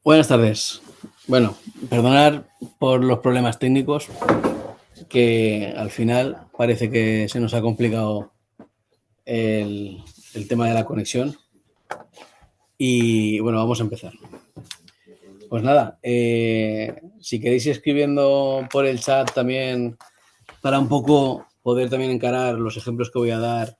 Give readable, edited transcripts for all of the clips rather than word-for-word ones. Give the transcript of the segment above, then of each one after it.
Buenas tardes. Bueno, perdonar por los problemas técnicos, que al final parece que se nos ha complicado el, el tema de la conexión. Y bueno, vamos a empezar. Pues nada, si queréis ir escribiendo por el chat también para un poco poder también encarar los ejemplos que voy a dar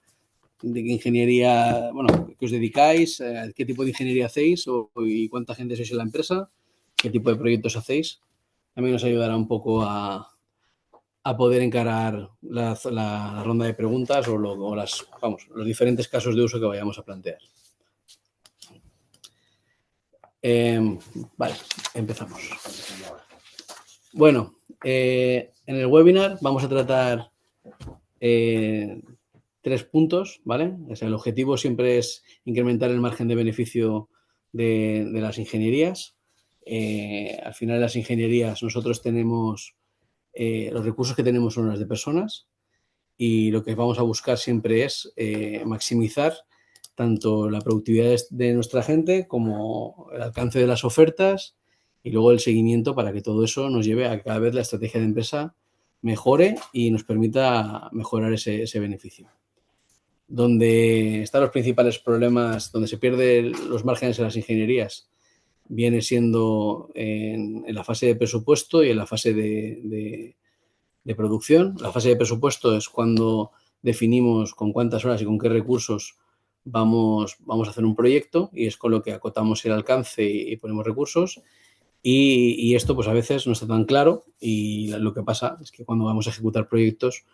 de qué ingeniería, bueno, que os dedicáis, qué tipo de ingeniería hacéis y cuánta gente sois en la empresa, qué tipo de proyectos hacéis. También nos ayudará un poco a poder encarar la ronda de preguntas o los diferentes casos de uso que vayamos a plantear. Vale, empezamos. Bueno, en el webinar vamos a tratar 3 puntos, ¿vale? O sea, el objetivo siempre es incrementar el margen de beneficio de las ingenierías. Al final de las ingenierías nosotros tenemos, los recursos que tenemos son los de personas y lo que vamos a buscar siempre es maximizar tanto la productividad de nuestra gente como el alcance de las ofertas y luego el seguimiento para que todo eso nos lleve a que cada vez la estrategia de empresa mejore y nos permita mejorar ese beneficio. Donde están los principales problemas, donde se pierden los márgenes en las ingenierías, viene siendo en la fase de presupuesto y en la fase de producción. La fase de presupuesto es cuando definimos con cuántas horas y con qué recursos vamos a hacer un proyecto y es con lo que acotamos el alcance y ponemos recursos. Y esto pues a veces no está tan claro y lo que pasa es que cuando vamos a ejecutar proyectos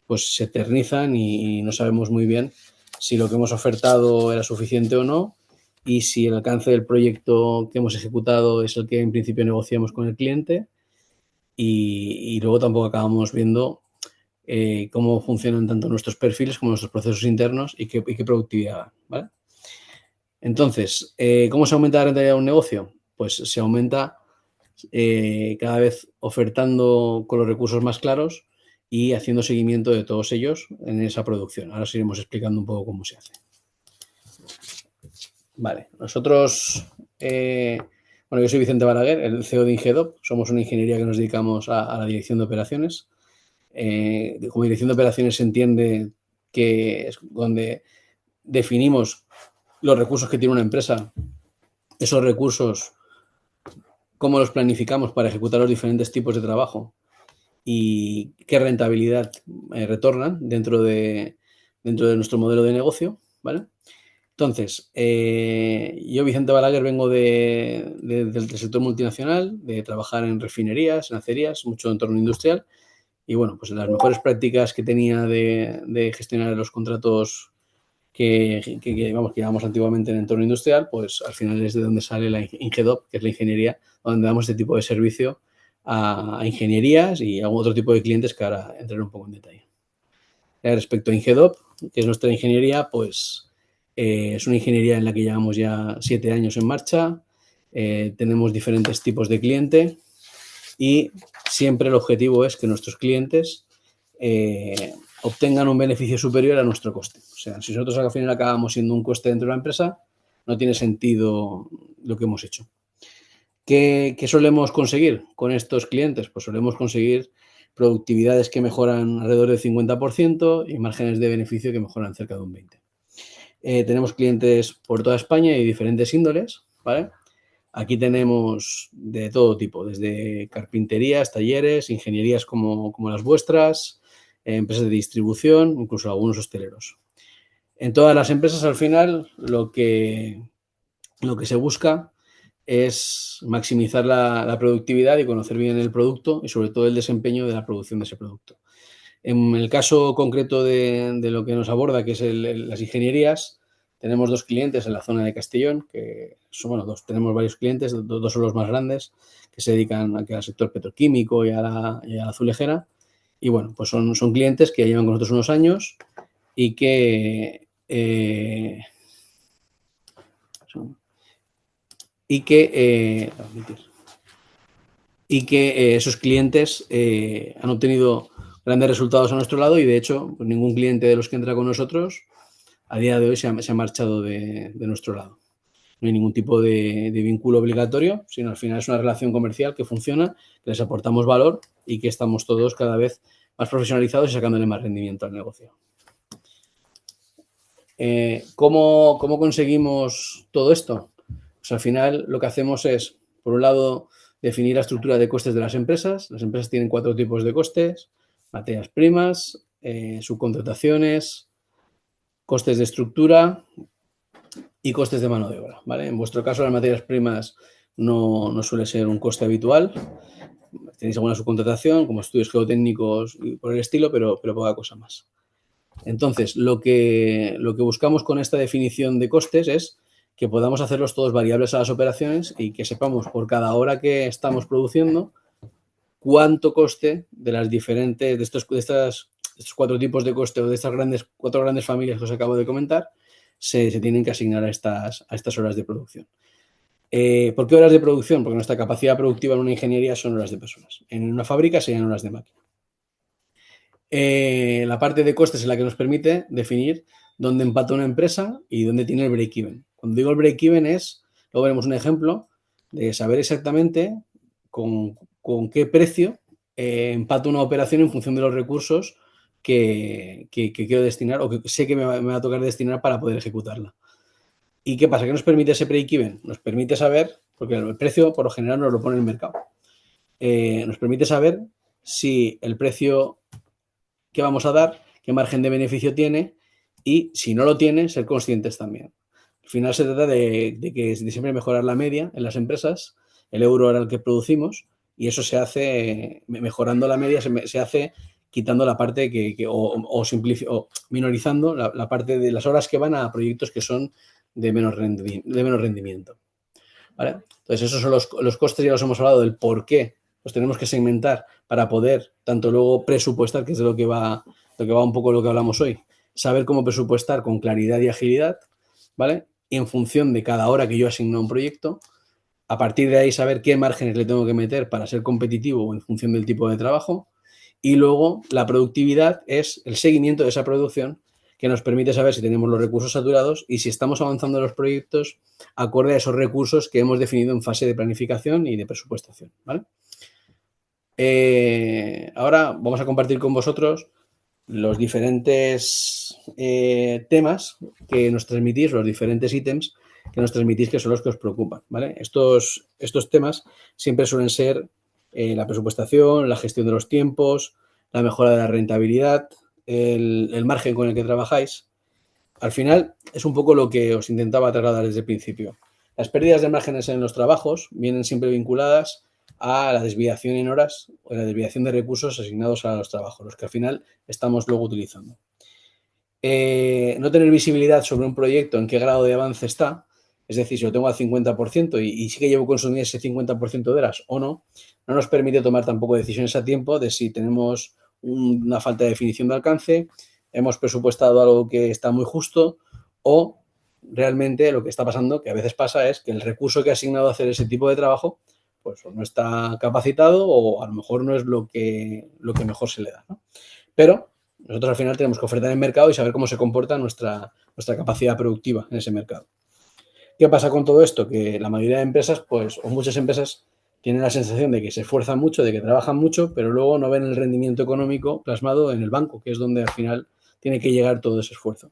pues se eternizan y no sabemos muy bien si lo que hemos ofertado era suficiente o no y si el alcance del proyecto que hemos ejecutado es el que en principio negociamos con el cliente y luego tampoco acabamos viendo cómo funcionan tanto nuestros perfiles como nuestros procesos internos y qué productividad, ¿vale? Entonces, ¿cómo se aumenta la rentabilidad de un negocio? Pues se aumenta cada vez ofertando con los recursos más claros y haciendo seguimiento de todos ellos en esa producción. Ahora os iremos explicando un poco cómo se hace. Vale, nosotros, bueno, yo soy Vicente Balaguer, el CEO de Ingedop. Somos una ingeniería que nos dedicamos a la dirección de operaciones. Como dirección de operaciones se entiende que es donde definimos los recursos que tiene una empresa, esos recursos, cómo los planificamos para ejecutar los diferentes tipos de trabajo y qué rentabilidad retornan dentro de nuestro modelo de negocio, ¿vale? Entonces, yo, Vicente Balaguer, vengo del sector multinacional, de trabajar en refinerías, en acerías, mucho entorno industrial. Y bueno, pues las mejores prácticas que tenía de gestionar los contratos que llevamos antiguamente en el entorno industrial, pues al final es de donde sale la Ingedop, que es la ingeniería, donde damos este tipo de servicio a ingenierías y a otro tipo de clientes que ahora entraré un poco en detalle. Respecto a Ingedop, que es nuestra ingeniería, pues es una ingeniería en la que llevamos ya 7 años en marcha, tenemos diferentes tipos de cliente y siempre el objetivo es que nuestros clientes obtengan un beneficio superior a nuestro coste. O sea, si nosotros al final acabamos siendo un coste dentro de la empresa, no tiene sentido lo que hemos hecho. ¿Qué solemos conseguir con estos clientes? Pues solemos conseguir productividades que mejoran alrededor del 50% y márgenes de beneficio que mejoran cerca de un 20%. Tenemos clientes por toda España y diferentes índoles, ¿vale? Aquí tenemos de todo tipo, desde carpinterías, talleres, ingenierías como las vuestras, empresas de distribución, incluso algunos hosteleros. En todas las empresas, al final, lo que se busca es maximizar la productividad y conocer bien el producto y, sobre todo, el desempeño de la producción de ese producto. En el caso concreto de lo que nos aborda, que es las ingenierías, tenemos 2 clientes en la zona de Castellón, que son, bueno, tenemos varios clientes, 2 son los más grandes, que se dedican al sector petroquímico y a la azulejera. Y bueno, pues son clientes que llevan con nosotros unos años y que esos clientes han obtenido grandes resultados a nuestro lado y, de hecho, pues ningún cliente de los que entra con nosotros a día de hoy se ha marchado de nuestro lado. no hay ningún tipo de vínculo obligatorio, sino al final es una relación comercial que funciona, que les aportamos valor y que estamos todos cada vez más profesionalizados y sacándole más rendimiento al negocio. ¿Cómo conseguimos todo esto? Pues al final lo que hacemos es, por un lado, definir la estructura de costes de las empresas. Las empresas tienen 4 tipos de costes: materias primas, subcontrataciones, costes de estructura y costes de mano de obra, ¿vale? En vuestro caso, las materias primas no suele ser un coste habitual. Tenéis alguna subcontratación, como estudios geotécnicos y por el estilo, pero poca cosa más. Entonces, lo que buscamos con esta definición de costes es que podamos hacerlos todos variables a las operaciones y que sepamos por cada hora que estamos produciendo cuánto coste de las diferentes, de estos 4 tipos de coste o de estas 4 grandes familias que os acabo de comentar, se tienen que asignar a estas horas de producción. ¿Por qué horas de producción? Porque nuestra capacidad productiva en una ingeniería son horas de personas. En una fábrica serían horas de máquina. La parte de costes es la que nos permite definir dónde empata una empresa y dónde tiene el break-even. Cuando digo el break-even luego veremos un ejemplo de saber exactamente con qué precio empata una operación en función de los recursos que quiero destinar o que sé que me va a tocar destinar para poder ejecutarla. ¿Y qué pasa? ¿Qué nos permite ese break-even? Nos permite saber, porque el precio por lo general nos lo pone el mercado, nos permite saber si el precio que vamos a dar, qué margen de beneficio tiene y si no lo tiene, ser conscientes también. Al final se trata de siempre mejorar la media en las empresas, el euro era el que producimos y eso se hace, mejorando la media, se hace quitando la parte o minorizando la parte de las horas que van a proyectos que son de menos rendimiento. ¿Vale? Entonces, esos son los costes, ya los hemos hablado del por qué los tenemos que segmentar para poder tanto luego presupuestar, que es de lo que va un poco lo que hablamos hoy, saber cómo presupuestar con claridad y agilidad, ¿vale? Y en función de cada hora que yo asigno a un proyecto, a partir de ahí saber qué márgenes le tengo que meter para ser competitivo en función del tipo de trabajo. Y luego la productividad es el seguimiento de esa producción que nos permite saber si tenemos los recursos saturados y si estamos avanzando en los proyectos acorde a esos recursos que hemos definido en fase de planificación y de presupuestación, ¿vale? Ahora vamos a compartir con vosotros los diferentes temas que nos transmitís, los diferentes ítems que nos transmitís que son los que os preocupan, ¿vale? Estos temas siempre suelen ser la presupuestación, la gestión de los tiempos, la mejora de la rentabilidad, el margen con el que trabajáis. Al final es un poco lo que os intentaba trasladar desde el principio. Las pérdidas de márgenes en los trabajos vienen siempre vinculadas a la desviación en horas o la desviación de recursos asignados a los trabajos, los que al final estamos luego utilizando. No tener visibilidad sobre un proyecto, en qué grado de avance está, es decir, si lo tengo al 50% y sí que llevo consumido ese 50% de horas o no, no nos permite tomar tampoco decisiones a tiempo de si tenemos una falta de definición de alcance, hemos presupuestado algo que está muy justo o realmente lo que está pasando, que a veces pasa, es que el recurso que ha asignado a hacer ese tipo de trabajo pues o no está capacitado o a lo mejor no es lo que mejor se le da, ¿no? Pero nosotros al final tenemos que ofertar en el mercado y saber cómo se comporta nuestra capacidad productiva en ese mercado. ¿Qué pasa con todo esto? Que la mayoría de empresas, pues, o muchas empresas, tienen la sensación de que se esfuerzan mucho, de que trabajan mucho, pero luego no ven el rendimiento económico plasmado en el banco, que es donde al final tiene que llegar todo ese esfuerzo.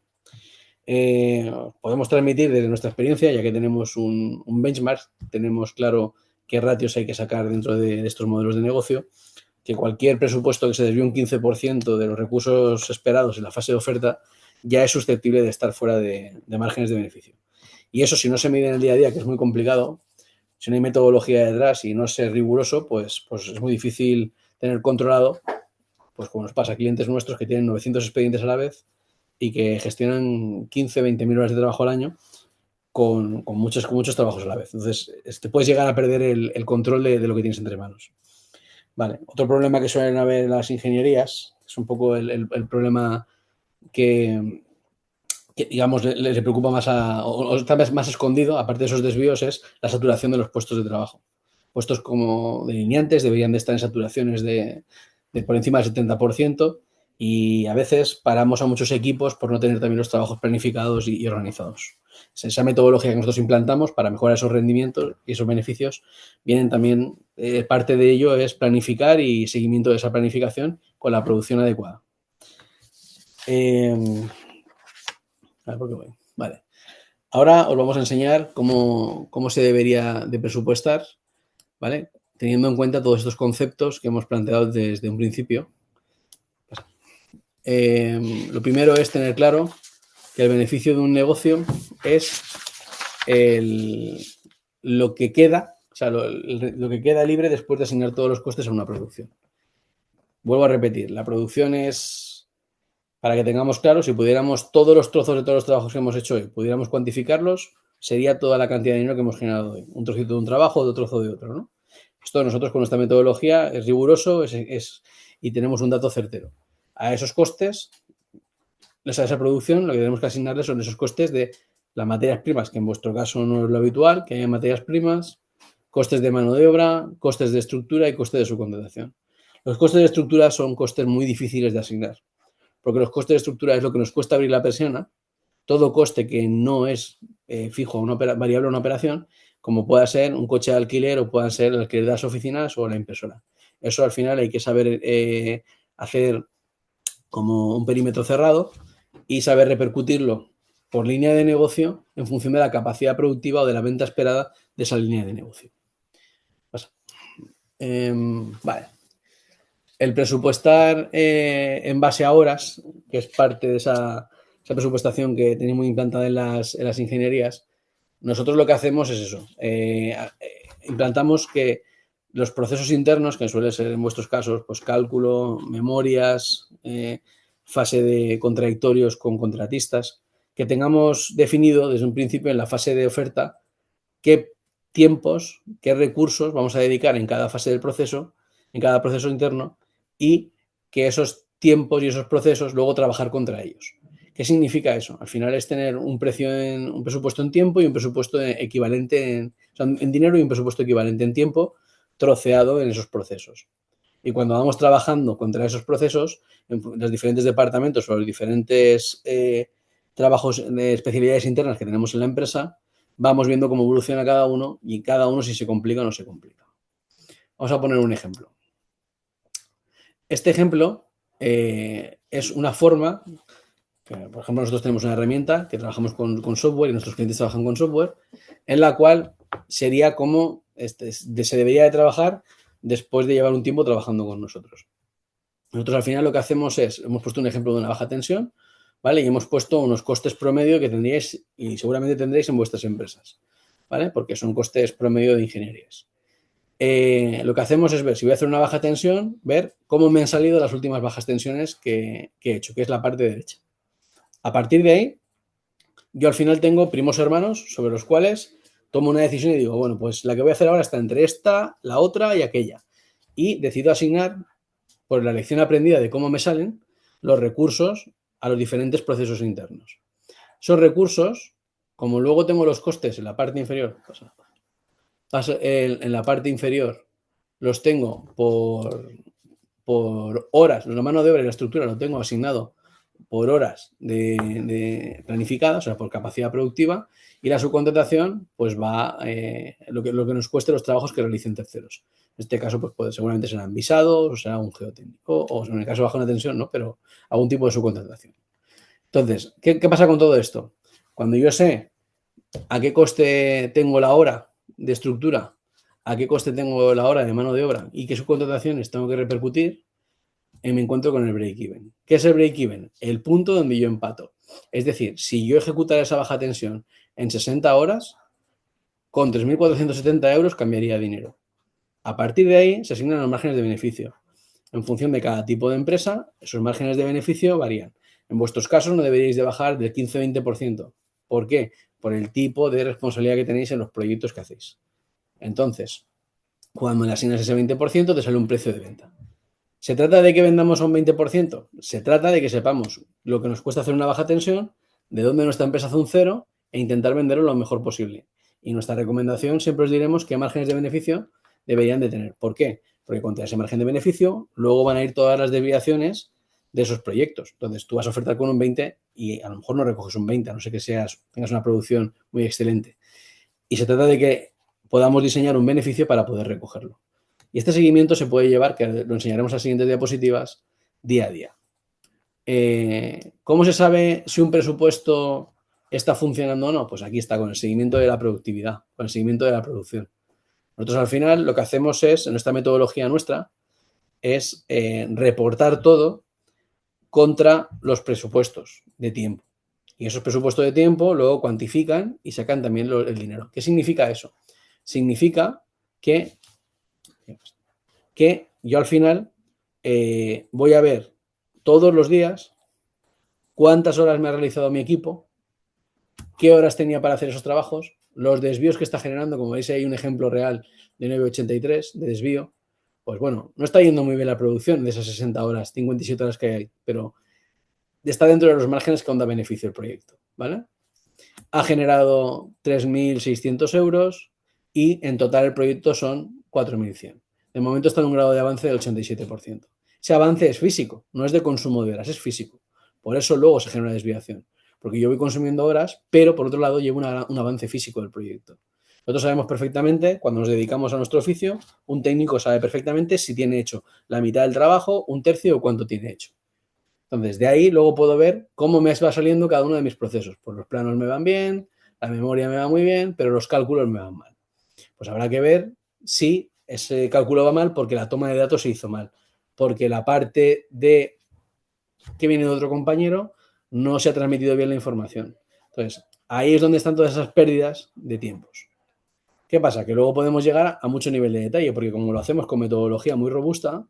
Podemos transmitir desde nuestra experiencia, ya que tenemos un benchmark, tenemos claro qué ratios hay que sacar dentro de estos modelos de negocio, que cualquier presupuesto que se desvíe un 15% de los recursos esperados en la fase de oferta ya es susceptible de estar fuera de márgenes de beneficio. Y eso, si no se mide en el día a día, que es muy complicado, si no hay metodología detrás y no es riguroso, pues es muy difícil tener controlado, pues como nos pasa a clientes nuestros que tienen 900 expedientes a la vez y que gestionan 15, 20.000 horas de trabajo al año con muchos trabajos a la vez. Entonces, te puedes llegar a perder el control de lo que tienes entre manos. Vale. Otro problema que suelen haber en las ingenierías, es un poco el problema que digamos, le preocupa más o está más escondido, aparte de esos desvíos, es la saturación de los puestos de trabajo. Puestos como delineantes deberían de estar en saturaciones de por encima del 70% Y a veces paramos a muchos equipos por no tener también los trabajos planificados y organizados. Esa metodología que nosotros implantamos para mejorar esos rendimientos y esos beneficios vienen también, parte de ello es planificar y seguimiento de esa planificación con la producción adecuada. A ver por qué voy. Vale. Ahora os vamos a enseñar cómo se debería de presupuestar, ¿vale? Teniendo en cuenta todos estos conceptos que hemos planteado desde un principio. Lo primero es tener claro que el beneficio de un negocio es lo que queda, o sea, lo que queda libre después de asignar todos los costes a una producción. Vuelvo a repetir, la producción es, para que tengamos claro, si pudiéramos todos los trozos de todos los trabajos que hemos hecho hoy, pudiéramos cuantificarlos, sería toda la cantidad de dinero que hemos generado hoy. Un trocito de un trabajo, otro trozo de otro, ¿no? Esto nosotros con nuestra metodología es riguroso y tenemos un dato certero. A esos costes, a esa producción, lo que tenemos que asignarle son esos costes de las materias primas, que en vuestro caso no es lo habitual, que haya materias primas, costes de mano de obra, costes de estructura y costes de subcontratación. Los costes de estructura son costes muy difíciles de asignar, porque los costes de estructura es lo que nos cuesta abrir la persiana. Todo coste que no es fijo a una variable a una operación, como pueda ser un coche de alquiler o puedan ser el alquiler de las oficinas o la impresora. Eso al final hay que saber hacer como un perímetro cerrado y saber repercutirlo por línea de negocio en función de la capacidad productiva o de la venta esperada de esa línea de negocio. Vale. El presupuestar en base a horas, que es parte de esa presupuestación que tenemos implantada en las ingenierías, nosotros lo que hacemos es eso. Implantamos que los procesos internos, que suele ser en vuestros casos, pues cálculo, memorias, fase de contradictorios con contratistas, que tengamos definido desde un principio en la fase de oferta qué tiempos, qué recursos vamos a dedicar en cada fase del proceso, en cada proceso interno, y que esos tiempos y esos procesos luego trabajar contra ellos. ¿Qué significa eso? Al final es tener un presupuesto en tiempo y un presupuesto equivalente en dinero y un presupuesto equivalente en tiempo troceado en esos procesos. Y cuando vamos trabajando contra esos procesos, en los diferentes departamentos o los diferentes trabajos de especialidades internas que tenemos en la empresa, vamos viendo cómo evoluciona cada uno y cada uno si se complica o no se complica. Vamos a poner un ejemplo. Este ejemplo es una forma, que, por ejemplo, nosotros tenemos una herramienta que trabajamos con software y nuestros clientes trabajan con software, en la cual sería como se debería de trabajar después de llevar un tiempo trabajando con nosotros. Nosotros al final lo que hacemos es, hemos puesto un ejemplo de una baja tensión, ¿vale? Y hemos puesto unos costes promedio que tendríais y seguramente tendréis en vuestras empresas, ¿vale? Porque son costes promedio de ingenierías. Lo que hacemos es ver, si voy a hacer una baja tensión, ver cómo me han salido las últimas bajas tensiones que he hecho, que es la parte derecha. A partir de ahí, yo al final tengo primos hermanos sobre los cuales tomo una decisión y digo, bueno, pues la que voy a hacer ahora está entre esta, la otra y aquella. Y decido asignar, por la lección aprendida de cómo me salen, los recursos a los diferentes procesos internos. Esos recursos, como luego tengo los costes en la parte inferior, en la parte inferior los tengo por horas, la mano de obra y la estructura lo tengo asignado por horas de planificadas, o sea, por capacidad productiva, y la subcontratación pues va lo que nos cueste los trabajos que realicen terceros. En este caso, pues seguramente serán visados, o será un geotécnico, o en el caso bajo una tensión, ¿no? Pero algún tipo de subcontratación. Entonces, ¿qué pasa con todo esto? Cuando yo sé a qué coste tengo la hora de estructura, a qué coste tengo la hora de mano de obra y qué subcontrataciones tengo que repercutir, me encuentro con el break-even. ¿Qué es el break-even? El punto donde yo empato. Es decir, si yo ejecutara esa baja tensión en 60 horas, con 3.470 euros cambiaría dinero. A partir de ahí se asignan los márgenes de beneficio. En función de cada tipo de empresa, esos márgenes de beneficio varían. En vuestros casos no deberíais de bajar del 15-20%. ¿Por qué? Por el tipo de responsabilidad que tenéis en los proyectos que hacéis. Entonces, cuando le asignas ese 20%, te sale un precio de venta. ¿Se trata de que vendamos a un 20%? Se trata de que sepamos lo que nos cuesta hacer una baja tensión, de dónde nuestra empresa hace un cero e intentar venderlo lo mejor posible. Y nuestra recomendación siempre os diremos qué márgenes de beneficio deberían de tener. ¿Por qué? Porque contra ese margen de beneficio luego van a ir todas las desviaciones de esos proyectos. Entonces, tú vas a ofertar con un 20 y a lo mejor no recoges un 20, a no ser que tengas una producción muy excelente. Y se trata de que podamos diseñar un beneficio para poder recogerlo. Y este seguimiento se puede llevar, que lo enseñaremos en las siguientes diapositivas, día a día. ¿Cómo se sabe si un presupuesto está funcionando o no? Pues aquí está, con el seguimiento de la productividad, con el seguimiento de la producción. Nosotros al final lo que hacemos es, en esta metodología nuestra, es reportar todo contra los presupuestos de tiempo. Y esos presupuestos de tiempo luego cuantifican y sacan también el dinero. ¿Qué significa eso? Significa que yo al final voy a ver todos los días cuántas horas me ha realizado mi equipo, qué horas tenía para hacer esos trabajos, los desvíos que está generando. Como veis, hay un ejemplo real de 9,83 de desvío. Pues bueno, no está yendo muy bien la producción de esas 60 horas, 57 horas que hay, pero está dentro de los márgenes que aún da beneficio el proyecto, ¿vale? Ha generado 3.600 euros y en total el proyecto son 4.100. De momento está en un grado de avance del 87%. Ese avance es físico, no es de consumo de horas, es físico. Por eso luego se genera una desviación. Porque yo voy consumiendo horas, pero por otro lado llevo un avance físico del proyecto. Nosotros sabemos perfectamente, cuando nos dedicamos a nuestro oficio, un técnico sabe perfectamente si tiene hecho la mitad del trabajo, un tercio o cuánto tiene hecho. Entonces, de ahí luego puedo ver cómo me va saliendo cada uno de mis procesos. Pues los planos me van bien, la memoria me va muy bien, pero los cálculos me van mal. Pues habrá que ver si ese cálculo va mal porque la toma de datos se hizo mal, porque la parte que viene de otro compañero no se ha transmitido bien la información. Entonces, ahí es donde están todas esas pérdidas de tiempos. ¿Qué pasa? Que luego podemos llegar a mucho nivel de detalle, porque como lo hacemos con metodología muy robusta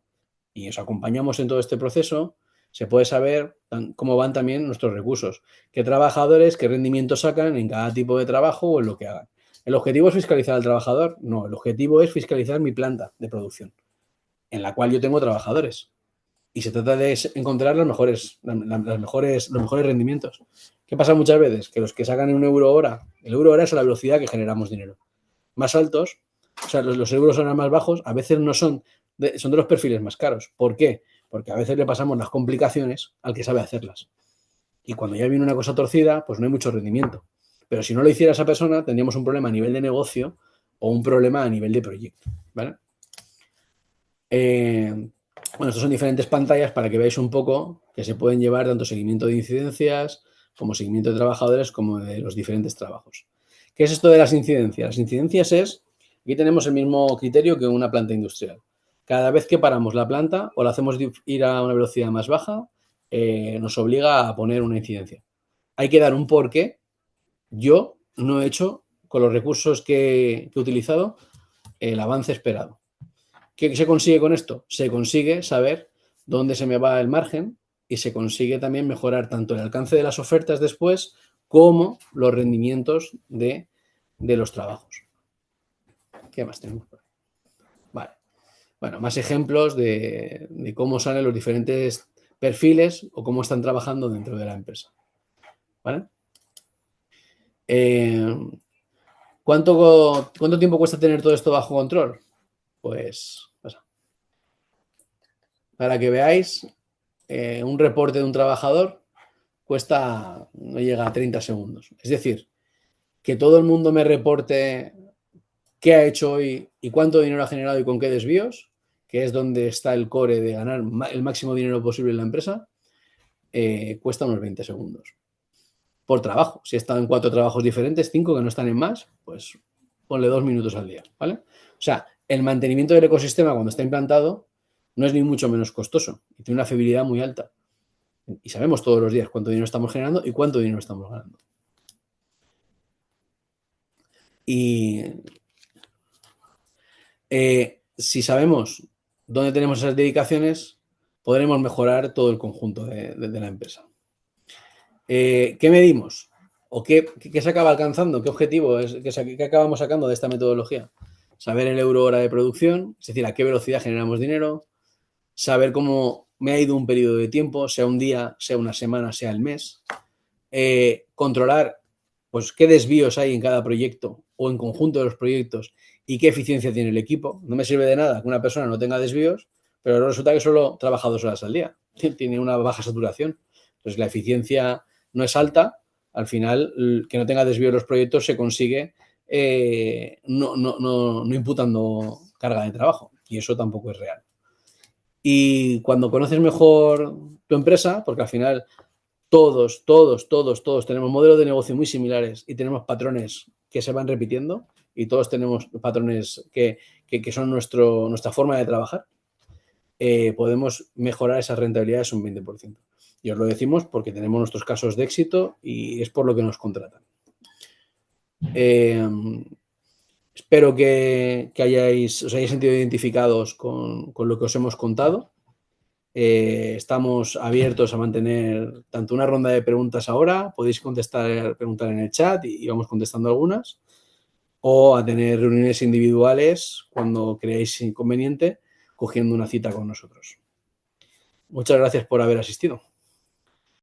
y os acompañamos en todo este proceso, se puede saber cómo van también nuestros recursos, qué trabajadores, qué rendimiento sacan en cada tipo de trabajo o en lo que hagan. ¿El objetivo es fiscalizar al trabajador? No, el objetivo es fiscalizar mi planta de producción, en la cual yo tengo trabajadores. Y se trata de encontrar los mejores rendimientos. ¿Qué pasa muchas veces? Que los que sacan un euro hora, el euro hora es a la velocidad que generamos dinero. Más altos, o sea, los euros horas más bajos, a veces no son son de los perfiles más caros. ¿Por qué? Porque a veces le pasamos las complicaciones al que sabe hacerlas. Y cuando ya viene una cosa torcida, pues no hay mucho rendimiento. Pero si no lo hiciera esa persona, tendríamos un problema a nivel de negocio o un problema a nivel de proyecto, ¿vale? Bueno, estos son diferentes pantallas para que veáis un poco que se pueden llevar tanto seguimiento de incidencias como seguimiento de trabajadores como de los diferentes trabajos. ¿Qué es esto de las incidencias? Las incidencias aquí tenemos el mismo criterio que una planta industrial. Cada vez que paramos la planta o la hacemos ir a una velocidad más baja, nos obliga a poner una incidencia. Hay que dar un porqué. Yo no he hecho, con los recursos que he utilizado, el avance esperado. ¿Qué se consigue con esto? Se consigue saber dónde se me va el margen y se consigue también mejorar tanto el alcance de las ofertas después como los rendimientos de los trabajos. ¿Qué más tenemos? Vale. Bueno, más ejemplos de cómo salen los diferentes perfiles o cómo están trabajando dentro de la empresa. ¿Vale? ¿Cuánto tiempo cuesta tener todo esto bajo control? Pues, para que veáis, un reporte de un trabajador no llega a 30 segundos. Es decir, que todo el mundo me reporte qué ha hecho hoy y cuánto dinero ha generado y con qué desvíos, que es donde está el core de ganar el máximo dinero posible en la empresa, cuesta unos 20 segundos. Por trabajo. Si he estado en 4 trabajos diferentes, 5 que no están en más, pues ponle 2 minutos al día, ¿vale? O sea, el mantenimiento del ecosistema cuando está implantado no es ni mucho menos costoso y tiene una fiabilidad muy alta. Y sabemos todos los días cuánto dinero estamos generando y cuánto dinero estamos ganando. Y si sabemos dónde tenemos esas dedicaciones, podremos mejorar todo el conjunto de la empresa. ¿Qué medimos? ¿O qué se acaba alcanzando? ¿Qué objetivo es? ¿Qué acabamos sacando de esta metodología? Saber el euro hora de producción, es decir, a qué velocidad generamos dinero, saber cómo me ha ido un periodo de tiempo, sea un día, sea una semana, sea el mes, controlar pues qué desvíos hay en cada proyecto o en conjunto de los proyectos y qué eficiencia tiene el equipo. No me sirve de nada que una persona no tenga desvíos, pero resulta que solo trabaja 2 horas al día. tiene una baja saturación. Entonces, la eficiencia no es alta. Al final, que no tenga desvío de los proyectos se consigue no imputando carga de trabajo. Y eso tampoco es real. Y cuando conoces mejor tu empresa, porque al final todos tenemos modelos de negocio muy similares y tenemos patrones que se van repitiendo y todos tenemos patrones que son nuestra forma de trabajar, podemos mejorar esas rentabilidades un 20%. Y os lo decimos porque tenemos nuestros casos de éxito y es por lo que nos contratan. Espero que os hayáis sentido identificados con lo que os hemos contado. Estamos abiertos a mantener tanto una ronda de preguntas ahora, podéis preguntar en el chat y vamos contestando algunas, o a tener reuniones individuales cuando creáis inconveniente, cogiendo una cita con nosotros. Muchas gracias por haber asistido.